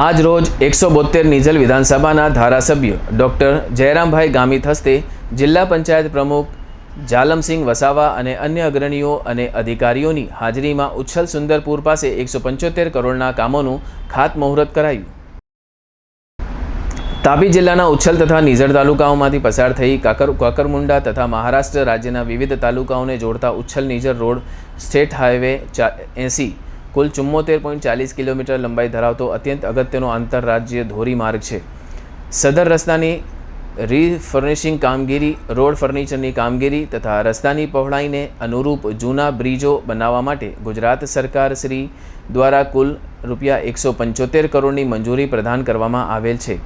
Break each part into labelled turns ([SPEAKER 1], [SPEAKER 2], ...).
[SPEAKER 1] આજ રોજ 172 નિઝલ વિધાનસભાના ધારાસભ્ય ડૉક્ટર જયરામભાઈ ગામિત હસ્તે જિલ્લા પંચાયત પ્રમુખ જાલમસિંહ વસાવા અને અન્ય અગ્રણીઓ અને અધિકારીઓની હાજરીમાં ઉચ્છલ સુંદરપુર પાસે 175 કરોડના કામોનું ખાતમુહૂર્ત કરાયું। તાપી જિલ્લાના ઉચ્છલ તથા નિઝર તાલુકાઓમાંથી પસાર થઈ કાકરમુંડા તથા મહારાષ્ટ્ર રાજ્યના વિવિધ તાલુકાઓને જોડતા Uchchhal Nizar road state highway 80 કુલ 74.40 કિલોમીટર લંબાઈ ધરાવતો અત્યંત અગત્યનો આંતરરાજ્ય ધોરીમાર્ગ છે। સદર રસ્તાની રીફર્નિશિંગ કામગીરી, રોડ ફર્નિચરની કામગીરી તથા રસ્તાની પહોળાઈને અનુરૂપ જૂના બ્રિજો બનાવવા માટે ગુજરાત સરકાર શ્રી દ્વારા કુલ ₹175 કરોડની મંજૂરી પ્રદાન કરવામાં આવેલ છે।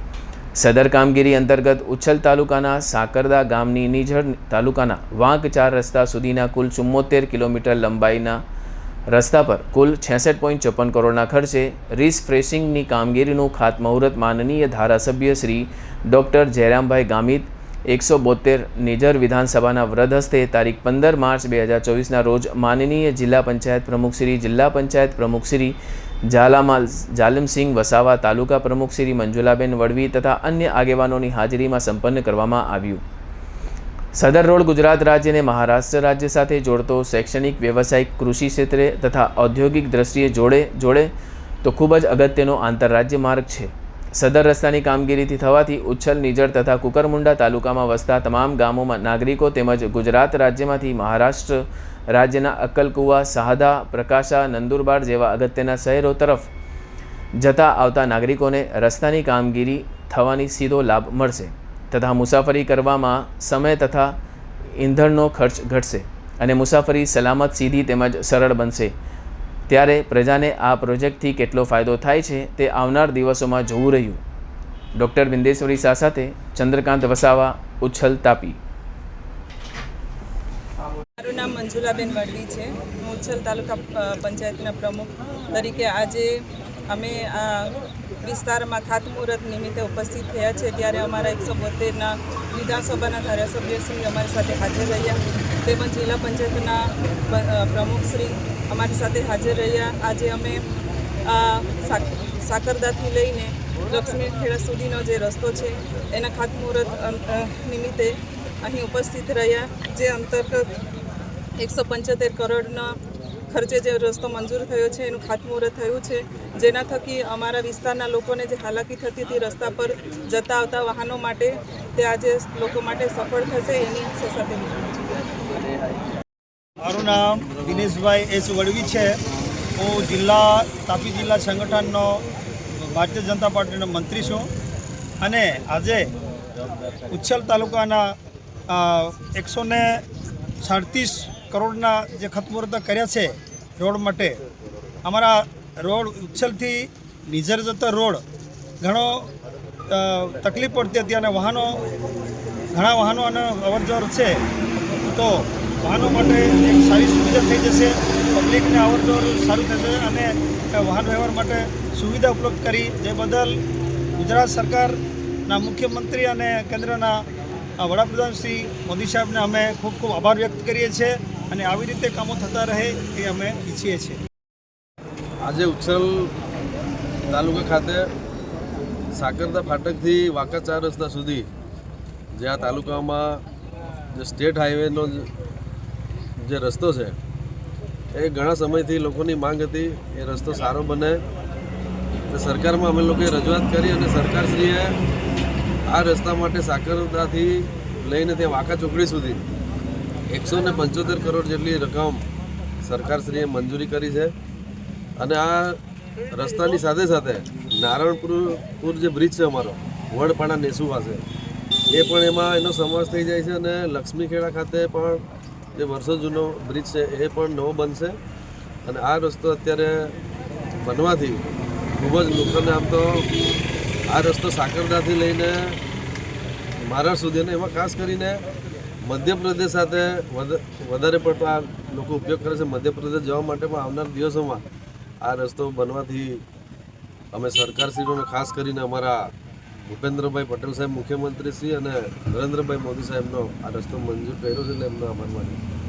[SPEAKER 1] સદર કામગીરી અંતર્ગત ઉચ્છલ તાલુકાના સાકરદા ગામની નિઝર તાલુકાના વાંક 4 રસ્તા સુધીના કુલ 74 કિલોમીટર લંબાઈના રસ્તા પર કુલ 66.54 કરોડના ખર્ચે રીફ્રેશિંગની કામગીરીનું ખાતમુહૂર્ત માનનીય ધારાસભ્ય શ્રી ડૉક્ટર જયરામભાઈ ગામિત 172 નિઝર વિધાનસભાના વરદ હસ્તે તારીખ 15 માર્ચ 2024ના રોજ માનનીય જિલ્લા પંચાયત પ્રમુખ શ્રી, જિલ્લા પંચાયત પ્રમુખ શ્રી જાલમસિંહ વસાવા, તાલુકા પ્રમુખ શ્રી મંજુલાબેન વડવી તથા અન્ય આગેવાનોની હાજરીમાં સંપન્ન કરવામાં આવ્યું। સદર રોડ ગુજરાત રાજ્ય અને મહારાષ્ટ્ર રાજ્ય સાથે જોડતો શૈક્ષણિક, વ્યવસાયિક, કૃષિ ક્ષેત્રે તથા ઔદ્યોગિક દ્રષ્ટિએ જોડે તો ખૂબ જ અગત્યનો આંતરરાજ્ય માર્ગ છે। સદર રસ્તાની કામગીરીથી થવાથી ઉચ્છલ, નિઝર તથા કુકરમુંડા તાલુકામાં વસતા તમામ ગામોમાં નાગરિકો તેમજ ગુજરાત રાજ્યમાંથી મહારાષ્ટ્ર રાજ્યના અક્કલકુવા, શાહદા, પ્રકાશા, નંદુરબાર જેવા અગત્યના શહેરો તરફ જતા આવતા નાગરિકોને રસ્તાની કામગીરી થવાની સીધો લાભ મળશે તથા મુસાફરી કરવામાં સમય તથા ઈંધણનો ખર્ચ ઘટશે અને મુસાફરી સલામત, સીધી તેમજ સરળ બનશે। ત્યારે પ્રજાને આ પ્રોજેક્ટથી કેટલો ફાયદો થાય છે તે આવનાર દિવસોમાં જોવું રહ્યું। ડૉક્ટર બિંદેશ્વરી શાહ સાથે ચંદ્રકાંત વસાવા, ઉચ્છલ, તાપી।
[SPEAKER 2] મારું નામ મંજુલાબેન વડવી છે। હું ઉચ્છલ તાલુકા પંચાયતના પ્રમુખ તરીકે આજે અમે આ વિસ્તારમાં ખાતમુહૂર્ત નિમિત્તે ઉપસ્થિત થયા છે। ત્યારે અમારા 172ના વિધાનસભાના ધારાસભ્યશ્રી અમારી સાથે હાજર રહ્યા તેમજ જિલ્લા પંચાયતના પ્રમુખશ્રી અમારી સાથે હાજર રહ્યા। આજે અમે સાકરદાથી લઈને લક્ષ્મીખેડા સુધીનો જે રસ્તો છે એના ખાતમુહૂર્ત નિમિત્તે અહીં ઉપસ્થિત રહ્યા, જે અંતર્ગત 175 કરોડના ખર્ચે જે રસ્તો મંજૂર થયો છે એનું ખાતમુહૂર્ત થયું છે, જેના થકી અમારા વિસ્તારના લોકોને જે હાલાકી થતી હતી રસ્તા પર જતા આવતા વાહનો માટે, તે આજે લોકો માટે સફળ થશે એની આશા સાથે।
[SPEAKER 3] મારું નામ દિનેશભાઈ એસ વડવી છે। હું તાપી જિલ્લા સંગઠનનો ભારતીય જનતા પાર્ટીનો મંત્રી છું અને આજે ઉચ્છલ તાલુકાના 137 કરોડના જે ખાતમુહૂર્ત કર્યા છે રોડ માટે। અમારા રોડ ઉચ્છલથી નિઝર જતો રોડ ઘણો તકલીફ પડતી હતી અને ઘણા વાહનો અને અવરજવર છે, તો વાહનો માટે એક સારી સુવિધા થઈ જશે, પબ્લિકને અવરજવર સારું થશે અને વાહન વ્યવહાર માટે સુવિધા ઉપલબ્ધ કરી, જે બદલ ગુજરાત સરકારના મુખ્યમંત્રી અને કેન્દ્રના વડાપ્રધાન શ્રી મોદી સાહેબને અમે ખૂબ ખૂબ આભાર વ્યક્ત કરીએ છીએ અને આવી રીતે કામો થતા રહે એ અમે ઈચ્છીએ છીએ।
[SPEAKER 4] આજે ઉચ્છલ તાલુકા ખાતે સાકરદા ફાટકથી વાંકા 4 રસ્તા સુધી જે આ તાલુકામાં જે સ્ટેટ હાઈવેનો જે રસ્તો છે એ ઘણા સમયથી લોકોની માંગ હતી, એ રસ્તો સારો બને। સરકારમાં અમે લોકોએ રજૂઆત કરી અને સરકારશ્રીએ આ રસ્તા માટે સાકરદાથી લઈને ત્યાં વાંકા ચોકડી સુધી 175 કરોડ જેટલી રકમ સરકારશ્રીએ મંજૂરી કરી છે અને આ રસ્તાની સાથે સાથે નારણપુર જે બ્રિજ છે અમારો વડપાડા નેસુ પાસે, એ પણ એમાં એનો સમાવેશ થઈ જાય છે અને લક્ષ્મીખેડા ખાતે પણ જે વર્ષો જૂનો બ્રિજ છે એ પણ નવો બનશે અને આ રસ્તો અત્યારે બનવાથી ખૂબ જ લોકોને, આમ તો આ રસ્તો સાકરદાથી લઈને મહારાષ્ટ્ર સુધી અને એમાં ખાસ કરીને મધ્યપ્રદેશ સાથે વધારે પડતો આ લોકો ઉપયોગ કરે છે। મધ્યપ્રદેશ જવા માટે પણ આવનાર દિવસોમાં આ રસ્તો બનવાથી અમે સરકારશ્રીઓને ખાસ કરીને અમારા ભૂપેન્દ્રભાઈ પટેલ સાહેબ મુખ્યમંત્રી શ્રી અને નરેન્દ્રભાઈ મોદી સાહેબનો આ રસ્તો મંજૂર કર્યો છે એટલે એમનો આભાર માન્યો।